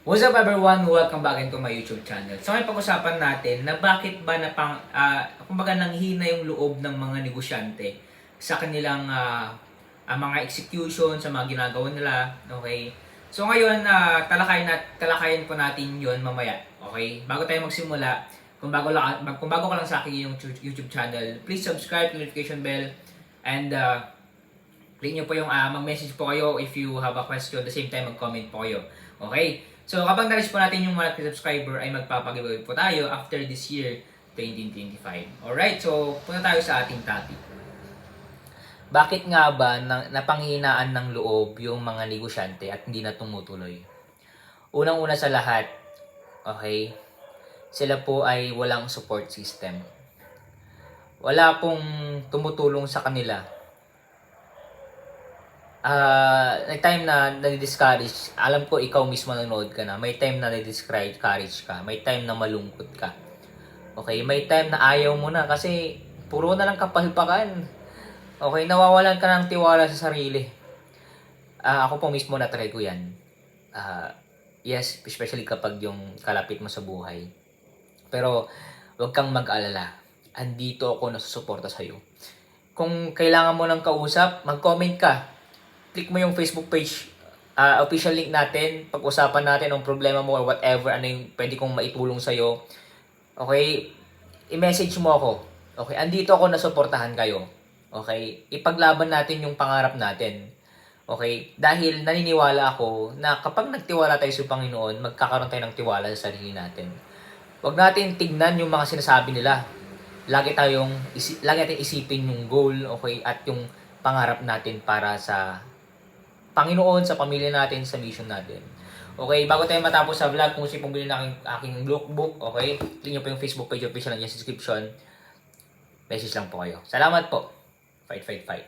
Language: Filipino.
What's up everyone? Welcome back into my YouTube channel. So ngayon pag-usapan natin na bakit ba kumbaga nanghina yung loob ng mga negosyante sa kanilang mga execution, sa mga ginagawa nila. Okay? So ngayon, talakayin po natin yon mamaya. Okay? Bago tayo magsimula, kung bago ka lang sa akin yung YouTube channel, please subscribe, notification bell, and click nyo po yung mag-message po kayo if you have a question. At the same time, mag-comment po kayo. Okay? So, kapag na-reach po natin yung mga subscriber, ay magpapag-giveaway po tayo after this year, 2025. Alright? So, punta tayo sa ating topic. Bakit nga ba napanghinaan ng loob yung mga negosyante at hindi na tumutuloy? Unang-una sa lahat, okay, sila po ay walang support system. Wala pong tumutulong sa kanila. May time na na-discourage, alam ko ikaw mismo nanonood ka na, may time na na-discourage ka, may time na malungkot ka. Okay, may time na ayaw mo na kasi puro na lang kapalpakan. Okay, nawawalan ka ng tiwala sa sarili. Ako po mismo na-try ko yan. Yes, especially kapag yung kalapit mo sa buhay. Pero, huwag kang mag-alala. Andito ako nasusuporta sa'yo. Kung kailangan mo ng kausap, mag-comment ka. Click mo yung Facebook page, official link natin, pag-usapan natin ang problema mo or whatever, ano yung pwede kong maitulong sa'yo. Okay? I-message mo ako. Okay? Andito ako nasuportahan kayo. Okay? Ipaglaban natin yung pangarap natin. Okay? Dahil naniniwala ako na kapag nagtiwala tayo sa Panginoon, magkakaroon tayo ng tiwala sa sarili natin. Huwag natin tignan yung mga sinasabi nila. Lagi natin isipin yung goal, okay, at yung pangarap natin para sa Panginoon, sa pamilya natin, sa mission natin. Okay, bago tayo matapos sa vlog, kung sino pong bilhin na aking lookbook, okay, click nyo po yung Facebook page official na yung description. Message lang po kayo. Salamat po. Fight, fight, fight.